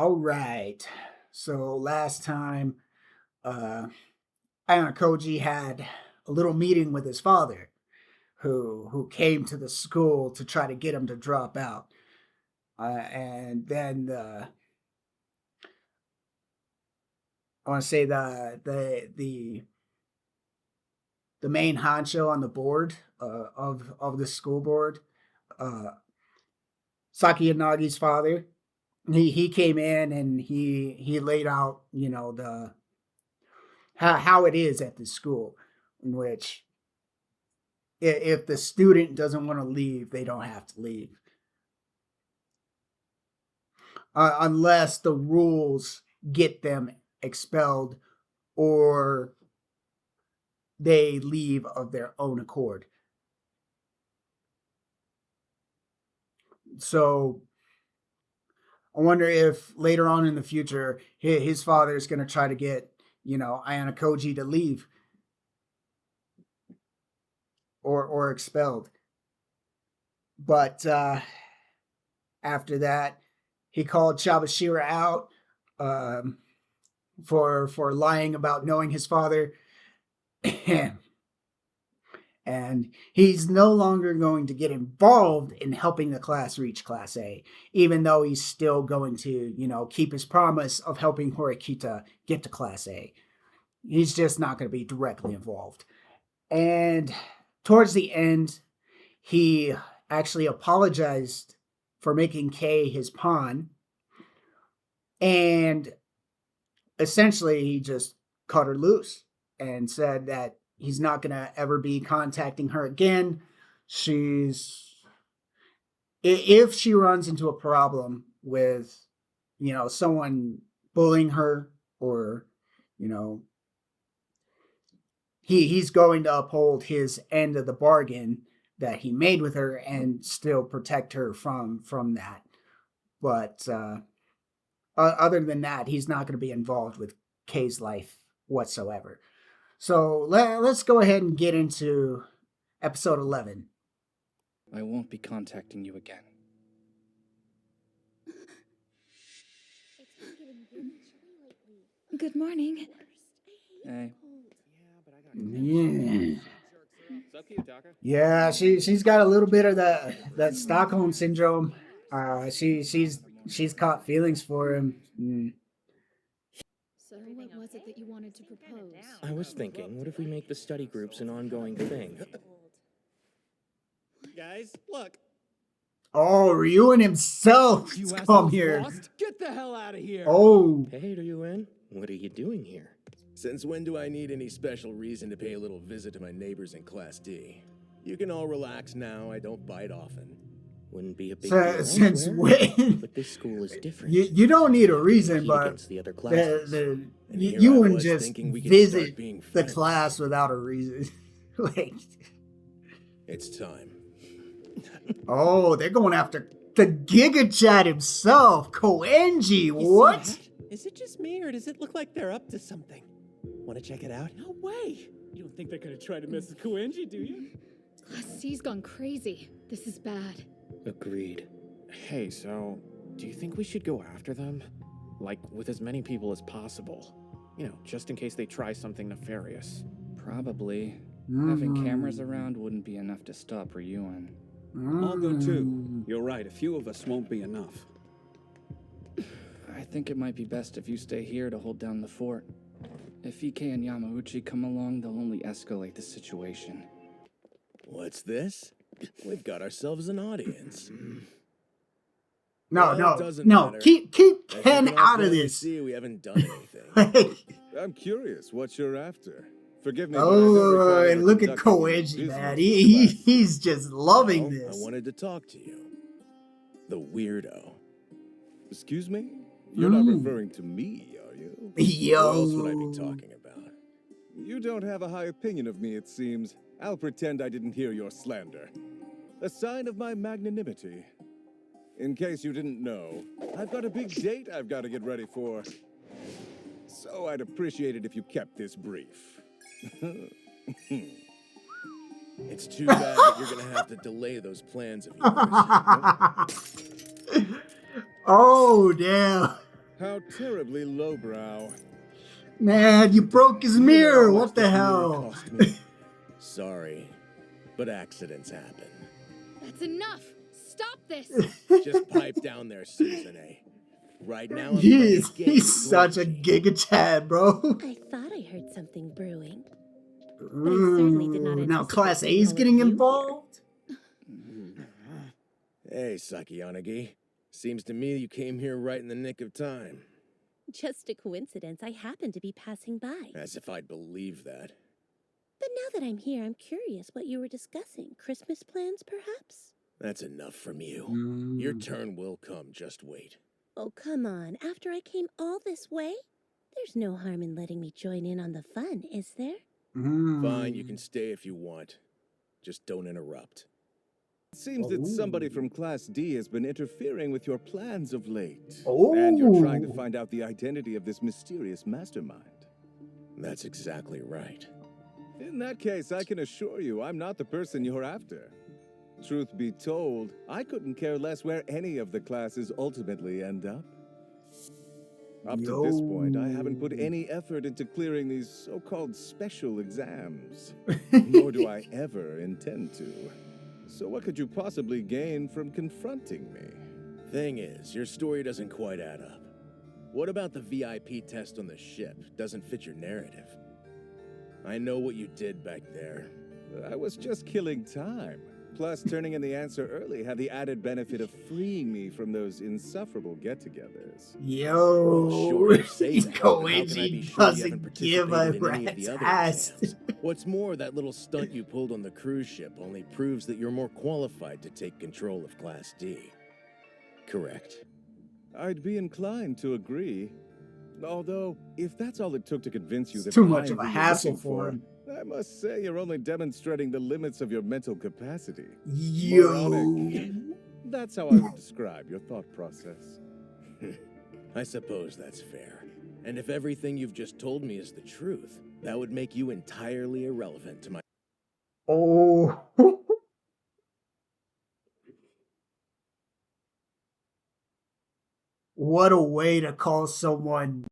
All right. So last time, uh, Koji had a little meeting with his father, who came to the school to try to get him to drop out. And then I want to say the main honcho on the board of the school board, uh, Saki Yanagi's father. He came in and he laid out, the how it is at the school, in which if the student doesn't want to leave, they don't have to leave, unless the rules get them expelled or they leave of their own accord. So I wonder if later on in the future his father is going to try to get, Ayana Koji to leave or expelled. But after that, he called Chabashira out for lying about knowing his father. And he's no longer going to get involved in helping the class reach Class A, even though he's still going to, keep his promise of helping Horikita get to Class A. He's just not going to be directly involved. And towards the end, he actually apologized for making Kei his pawn. And essentially, he just cut her loose and said that he's not going to ever be contacting her again. If she runs into a problem with, someone bullying her, or, he's going to uphold his end of the bargain that he made with her and still protect her from that. But other than that, he's not going to be involved with Kei's life whatsoever. So let's go ahead and get into episode 11. I won't be contacting you again. Good morning. Hey. Yeah, she's got a little bit of that Stockholm syndrome. She's caught feelings for him. So what was it that you wanted to propose? I was thinking, what if we make the study groups an ongoing thing? Guys, look. Oh, Ryuen himself has come here. Lost? Get the hell out of here. Oh. Hey, Ryuen, what are you doing here? Since when do I need any special reason to pay a little visit to my neighbors in Class D? You can all relax now. I don't bite often. Wouldn't be a big deal Since when? But this school is different. You don't need a reason, but the other classes. you wouldn't just visit the class without a reason. Like, it's time. Oh, they're going after the Giga Chad himself, Koenji. What? Is it just me, or does it look like they're up to something? Want to check it out? No way! You don't think they're gonna try to mess with Koenji, do you? Class C's gone crazy. This is bad. Agreed. Hey, so, do you think we should go after them? Like, with as many people as possible. You know, just in case they try something nefarious. Probably. Having cameras around wouldn't be enough to stop Ryuen. I'll go too. You're right, a few of us won't be enough. I think it might be best if you stay here to hold down the fort. If Ike and Yamauchi come along, they'll only escalate the situation. What's this? We've got ourselves an audience. No. Keep Ken out of this. See, we haven't done anything. I'm curious what you're after. Forgive me. Oh, and look at Koenji, man. He's just loving this. I wanted to talk to you. The weirdo. Excuse me? You're not referring to me, are you? Yo. What else would I be talking about? You don't have a high opinion of me, it seems. I'll pretend I didn't hear your slander. A sign of my magnanimity. In case you didn't know, I've got a big date I've got to get ready for. So I'd appreciate it if you kept this brief. It's too bad that you're gonna have to delay those plans of yours. Oh, damn. How terribly lowbrow. Man, you broke his You know mirror. how much What the this mirror hell? cost me? Sorry, but accidents happen. That's enough! Stop this! Just pipe down there, Susan A. Right now, I'm playing a game He's with such a Koichi. giga chad, bro. I thought I heard something brewing. But I certainly did not Now anticipate Class seeing A's all of getting you here. involved? Hey, Sakiyanagi. Seems to me you came here right in the nick of time. Just a coincidence, I happened to be passing by. As if I'd believe that. But now that I'm here, I'm curious what you were discussing. Christmas plans, perhaps? That's enough from you. Your Mm. turn will come, just wait. Oh, come on. After I came all this way? There's no harm in letting me join in on the fun, is there? Fine, you can stay if you want. Just don't interrupt. It seems that somebody from Class D has been interfering with your plans of late. Oh. And you're trying to find out the identity of this mysterious mastermind. That's exactly right. In that case, I can assure you I'm not the person you're after. Truth be told, I couldn't care less where any of the classes ultimately end up. Up to this point, I haven't put any effort into clearing these so-called special exams. Nor do I ever intend to. So what could you possibly gain from confronting me? Thing is, your story doesn't quite add up. What about the VIP test on the ship? Doesn't fit your narrative. I know what you did back there. I was just killing time. Plus, turning in the answer early had the added benefit of freeing me from those insufferable get-togethers. Yo, Well, sure, you say that, but how can I be Koichi sure you haven't doesn't give a participated in any of rat's the other ass. exams? What's more, that little stunt you pulled on the cruise ship only proves that you're more qualified to take control of Class D. Correct? I'd be inclined to agree. Although, if that's all it took to convince you It's that too much I'm of a who you're hassle looking for him. I must say you're only demonstrating the limits of your mental capacity. Yo. Moronic. That's how I would describe your thought process. I suppose that's fair. And if everything you've just told me is the truth, that would make you entirely irrelevant to my... Oh. What a way to call someone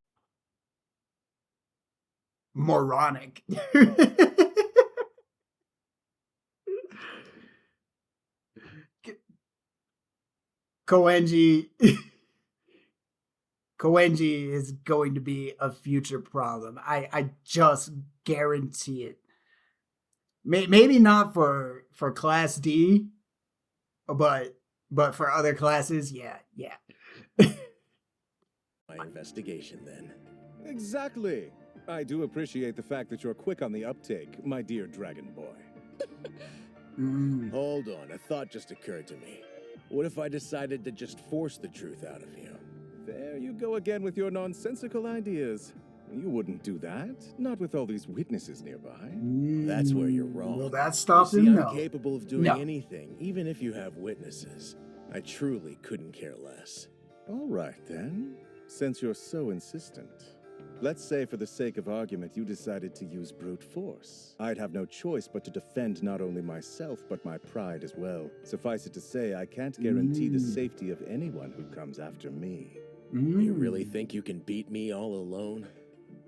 moronic. Koenji Koenji is going to be a future problem. I just guarantee it. Maybe not for Class D, but for other classes, yeah. my investigation, then. Exactly. I do appreciate the fact that you're quick on the uptake, my dear dragon boy. Hold on, a thought just occurred to me. What if I decided to just force the truth out of you? There you go again with your nonsensical ideas. You wouldn't do that, not with all these witnesses nearby. That's where you're wrong. Will that stop You see, him? I'm No. capable of doing No. anything, even if you have witnesses. I truly couldn't care less. All right, then. Since you're so insistent. Let's say for the sake of argument you decided to use brute force. I'd have no choice but to defend not only myself, but my pride as well. Suffice it to say, I can't guarantee the safety of anyone who comes after me. You really think you can beat me all alone?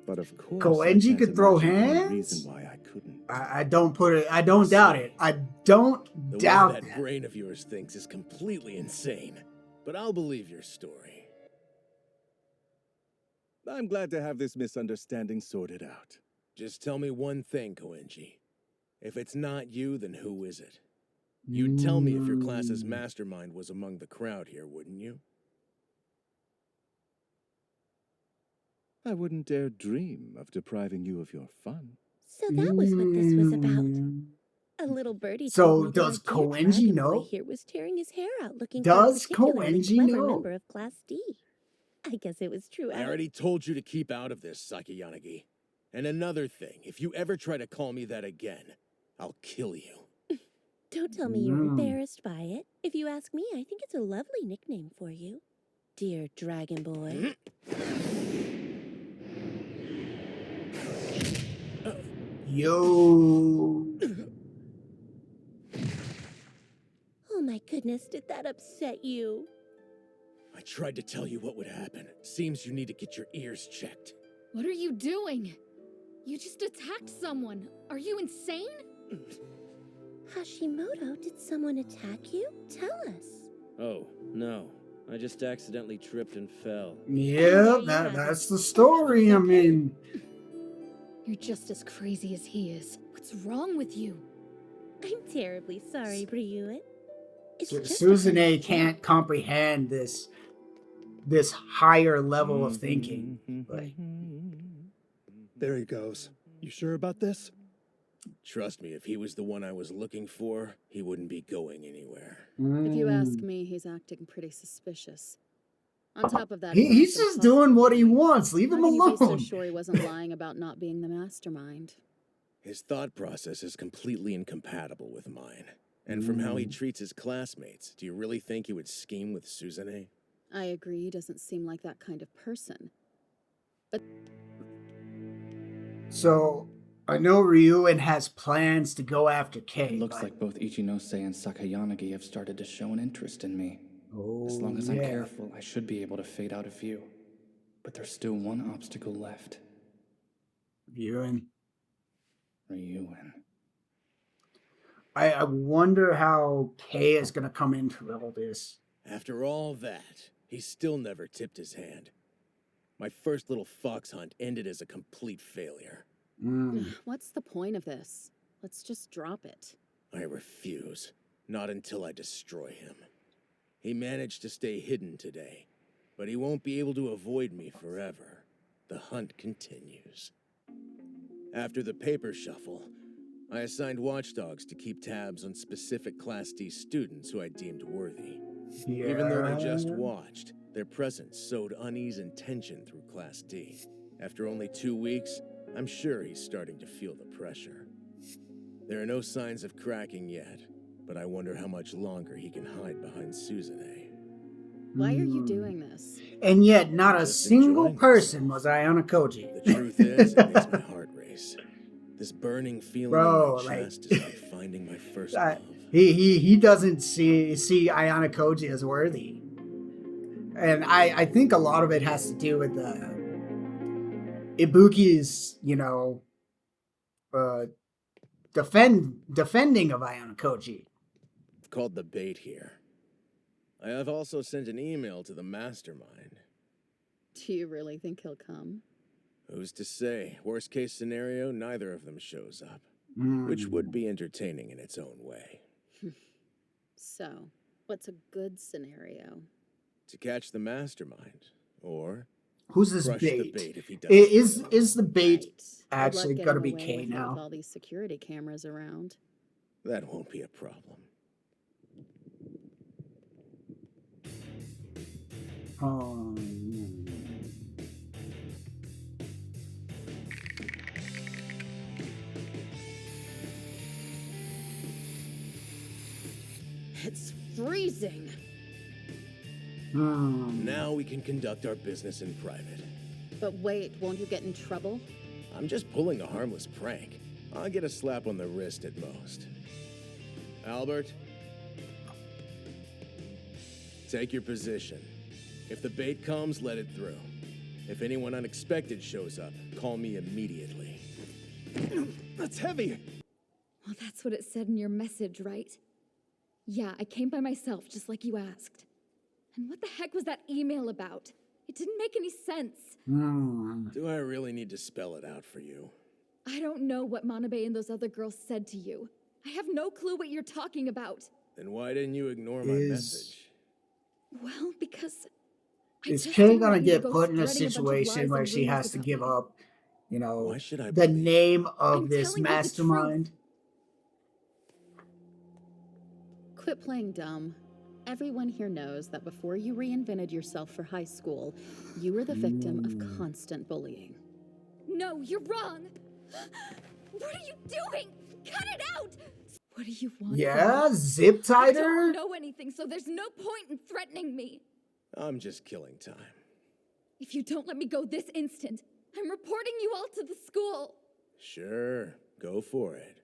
But of course, Koenji I can't could throw imagine any hands? reason why I couldn't. I don't put it. I don't doubt it. I don't The doubt way that brain of yours thinks is completely insane. But I'll believe your story. I'm glad to have this misunderstanding sorted out. Just tell me one thing, Koenji. If it's not you, then who is it? You'd tell me if your class's mastermind was among the crowd here, wouldn't you? I wouldn't dare dream of depriving you of your fun. So that was what this was about. A little birdie So told me that does our dear Koenji dragon know? boy here was tearing his hair out looking Does for a particularly Koenji clever know? member of Class D. I guess it was true. I already told you to keep out of this, Sakiyanagi. And another thing, if you ever try to call me that again, I'll kill you. Don't tell me you're embarrassed by it. If you ask me, I think it's a lovely nickname for you. Dear Dragon Boy. Yo. Oh my goodness, did that upset you? I tried to tell you what would happen. Seems you need to get your ears checked. What are you doing? You just attacked someone. Are you insane? Hashimoto, did someone attack you? Tell us. Oh, no. I just accidentally tripped and fell. Yeah, that's the story. I mean, You're just as crazy as he is. What's wrong with you? I'm terribly sorry, Ryuin. It's just a Susan A hunch. can't comprehend this higher level of thinking. Like, There he goes. You sure about this? Trust me, if he was the one I was looking for, he wouldn't be going anywhere. If you ask me, he's acting pretty suspicious. On top of that, he's just doing what he wants. Leave him How can you be so alone. sure he wasn't lying about not being the mastermind? His thought process is completely incompatible with mine. And from how he treats his classmates, do you really think he would scheme with Suzune? I agree, he doesn't seem like that kind of person. But So I know Ryuin has plans to go after Kei. It looks like both Ichinose and Sakayanagi have started to show an interest in me. As long as I'm yeah. careful, I should be able to fade out a few. But there's still one obstacle left. Ryuin. I wonder how Kei is going to come into all this. After all that, he still never tipped his hand. My first little fox hunt ended as a complete failure. what's the point of this? Let's just drop it. I refuse. Not until I destroy him. He managed to stay hidden today, but he won't be able to avoid me forever. The hunt continues. After the paper shuffle, I assigned watchdogs to keep tabs on specific Class D students who I deemed worthy. Even though they just watched, their presence sowed unease and tension through Class D. After only 2 weeks, I'm sure he's starting to feel the pressure. There are no signs of cracking yet, but I wonder how much longer he can hide behind Suzune. Why are you doing this? And yet, not a Just single enjoying person was Ayano Koji. The truth is, it makes my heart race. This burning feeling Bro, in my like, chest is like finding my first love. He doesn't see Ayano Koji as worthy. And I think a lot of it has to do with Ibuki's, defending of Ayano Koji. I've called the bait here. I have also sent an email to the mastermind. Do you really think he'll come? Who's to say? Worst case scenario, neither of them shows up. Which would be entertaining in its own way. So, what's a good scenario? To catch the mastermind, or Who's this crush bait? the bait if he doesn't. Is the bait actually Good luck going to getting be away Kei with it now? With all these security cameras around. That won't be a problem. It's freezing. Now we can conduct our business in private. But wait, won't you get in trouble? I'm just pulling a harmless prank. I'll get a slap on the wrist at most. Albert? Take your position. If the bait comes, let it through. If anyone unexpected shows up, call me immediately. That's heavy! Well, that's what it said in your message, right? Yeah, I came by myself, just like you asked. And what the heck was that email about? It didn't make any sense. Do I really need to spell it out for you? I don't know what Manabe and those other girls said to you. I have no clue what you're talking about. Then why didn't you ignore my message? Well, because Is just Kei didn't gonna want you to get go put in a spreading a bunch of situation lies where and she rumors has to about give me. up, Why should I the believe? name of I'm this telling you the mastermind? Quit playing dumb. Everyone here knows that before you reinvented yourself for high school, you were the victim of constant bullying. No, you're wrong. What are you doing? Cut it out! What do you want? Yeah, from me? zip I tied don't her? know anything, so there's no point in threatening me. I'm just killing time. If you don't let me go this instant, I'm reporting you all to the school. Sure, go for it.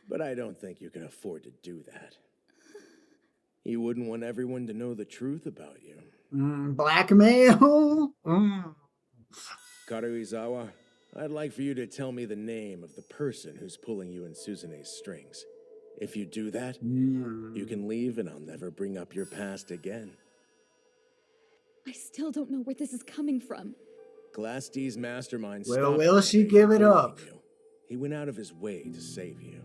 But I don't think you can afford to do that. You wouldn't want everyone to know the truth about you. Blackmail? Karuizawa, I'd like for you to tell me the name of the person who's pulling you and Suzune's strings. If you do that, you can leave and I'll never bring up your past again. I still don't know where this is coming from. Class D's mastermind Well, stopped will she Manabe give from it bullying up? you. He went out of his way to save you.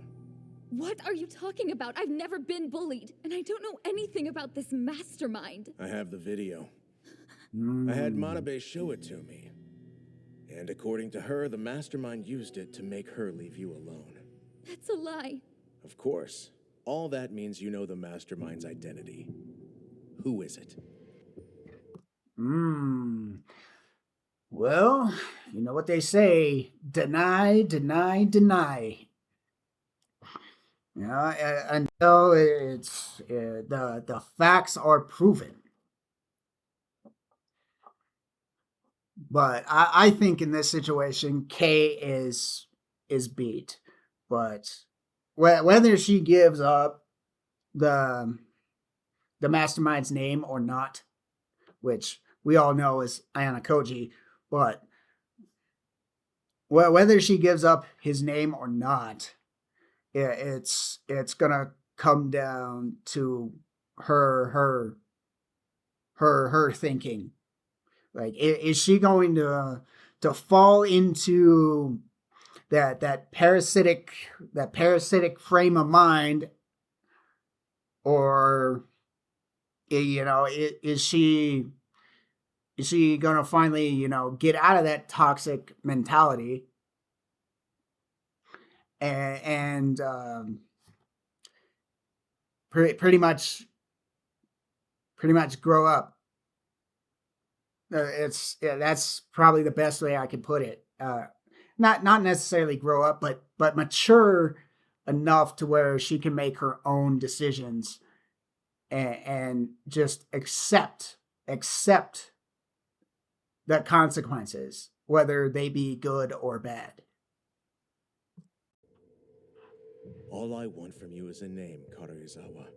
What are you talking about? I've never been bullied, and I don't know anything about this mastermind. I have the video. I had Manabe show it to me. And according to her, the mastermind used it to make her leave you alone. That's a lie. Of course. All that means you know the mastermind's identity. Who is it? Well, you know what they say, deny, deny, deny. Until it's the facts are proven. But I think in this situation, K is beat. But whether she gives up the mastermind's name or not, which we all know is Ayana Koji, but whether she gives up his name or not, it's gonna come down to her thinking. Like, is she going to fall into that parasitic frame of mind, or is she gonna finally get out of that toxic mentality and pretty much grow up? That's probably the best way I could put it. Not necessarily grow up, but mature enough to where she can make her own decisions and just accept the consequences, whether they be good or bad. All I want from you is a name, Karuizawa.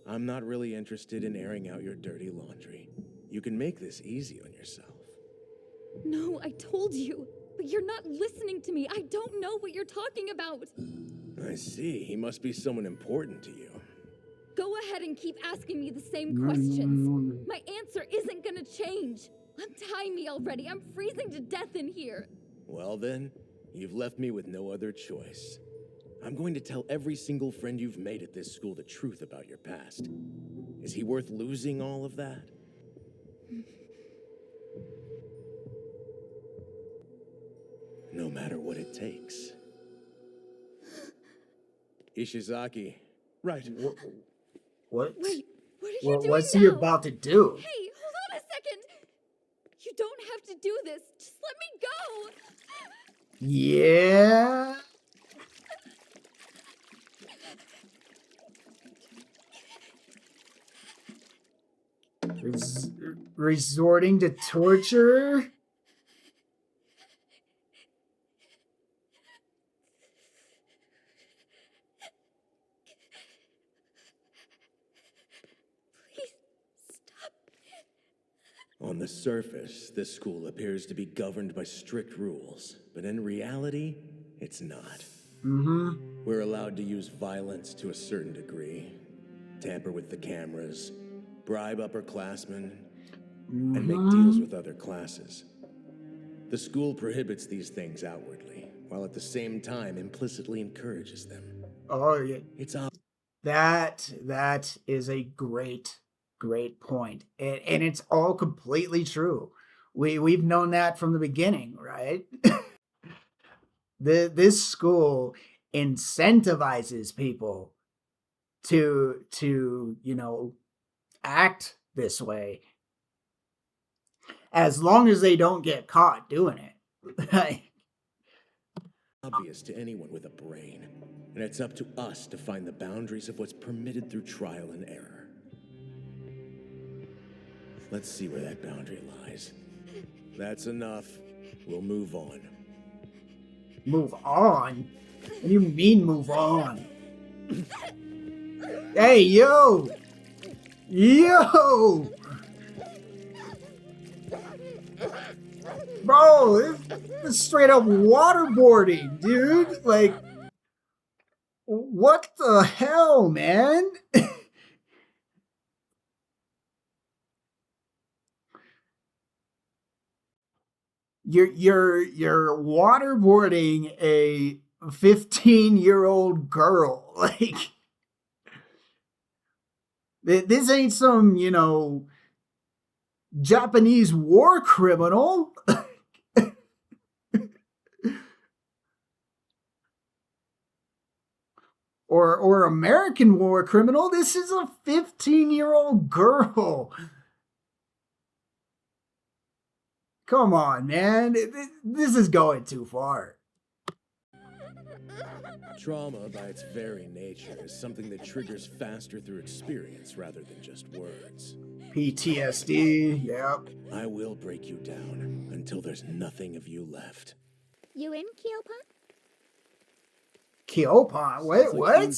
I'm not really interested in airing out your dirty laundry. You can make this easy on yourself. No, I told you, but you're not listening to me. I don't know what you're talking about. I see. He must be someone important to you. Go ahead and keep asking me the same questions. My answer isn't gonna change. Untie me already. I'm freezing to death in here. Well then, you've left me with no other choice. I'm going to tell every single friend you've made at this school the truth about your past. Is he worth losing all of that? No matter what it takes. Ishizaki. Right. What? Wait, what are you doing What's now? he about to do? Hey, hold on a second. You don't have to do this. Just let me go. Yeah. Resorting to torture? On the surface, this school appears to be governed by strict rules, but in reality, it's not. We're allowed to use violence to a certain degree, tamper with the cameras, bribe upperclassmen, and make deals with other classes. The school prohibits these things outwardly, while at the same time implicitly encourages them. Oh, yeah. It's ob- That is a great point, and it's all completely true. We've known that from the beginning, right? This school incentivizes people to act this way, as long as they don't get caught doing it. obvious to anyone with a brain, and it's up to us to find the boundaries of what's permitted through trial and error. Let's see where that boundary lies. That's enough. We'll move on. Move on? What do you mean move on? Hey, yo! Yo! Bro, this is straight up waterboarding, dude. Like, what the hell, man? You're waterboarding a 15-year-old girl. Like, this ain't some, Japanese war criminal. or American war criminal. This is a 15-year-old girl. Come on, man. This is going too far. Trauma, by its very nature, is something that triggers faster through experience rather than just words. PTSD, yep. I will break you down until there's nothing of you left. You in, Keopon? Keopon? Wait, what?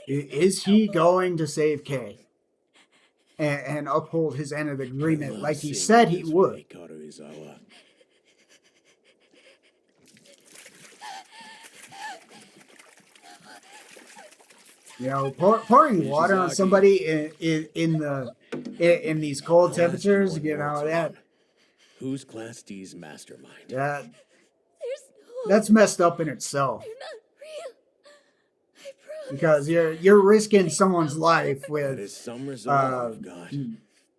Is he going to save Kay and uphold his end of the agreement like he said he would? Pouring water on somebody in these cold temperatures, Who's Class D's mastermind? That's messed up in itself. Because you're risking someone's life with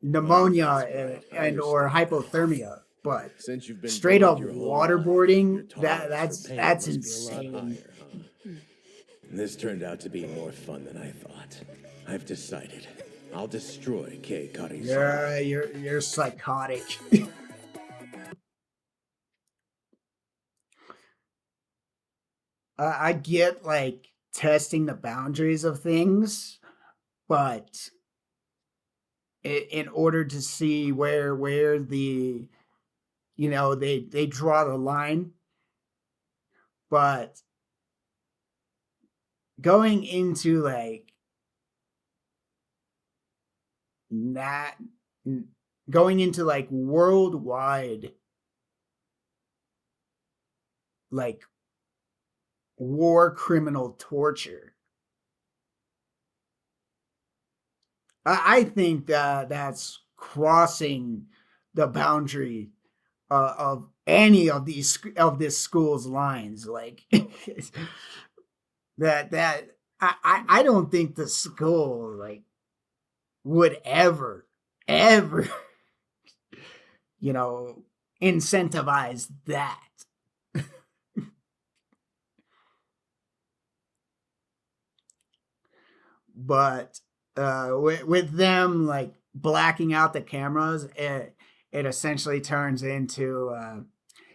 pneumonia and or hypothermia, but straight up waterboarding, that's insane. This turned out to be more fun than I thought. I've decided I'll destroy Kei Karisawa. Yeah, you're psychotic. I get like testing the boundaries of things, but in order to see where the they draw the line, but going into like that, going into like worldwide like war criminal torture, I think that that's crossing the boundary of any of this school's lines. Like that I don't think the school like would ever incentivize that. But with them like blacking out the cameras, it essentially turns into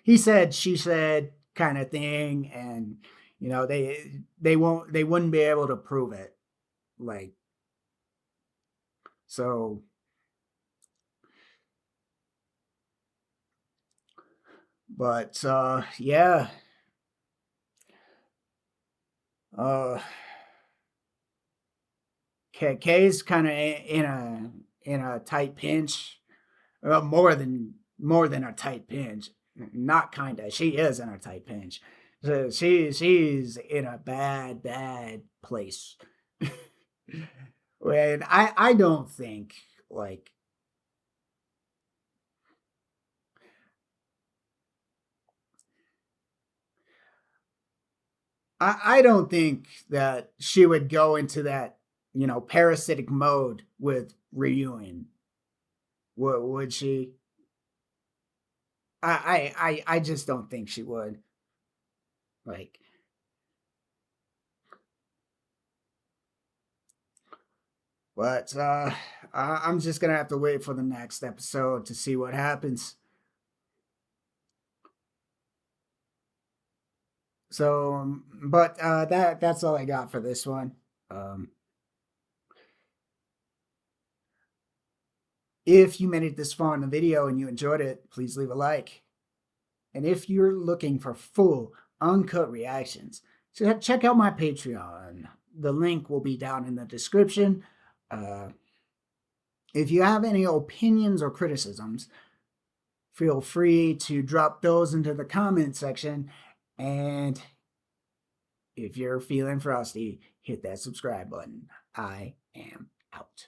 he said, she said kind of thing, and they wouldn't be able to prove it, like, so. But yeah. Kay's kind of in a tight pinch, more than a tight pinch. Not kinda. She is in a tight pinch. So she's in a bad place. And I don't think like I don't think that she would go into that, parasitic mode with Ryuin. Would she? I just don't think she would. Like, but I'm just gonna have to wait for the next episode to see what happens. So, but that's all I got for this one. If you made it this far in the video and you enjoyed it, please leave a like. And if you're looking for full uncut reactions. So check out my Patreon. The link will be down in the description. If you have any opinions or criticisms, feel free to drop those into the comment section. And if you're feeling frosty, hit that subscribe button. I am out.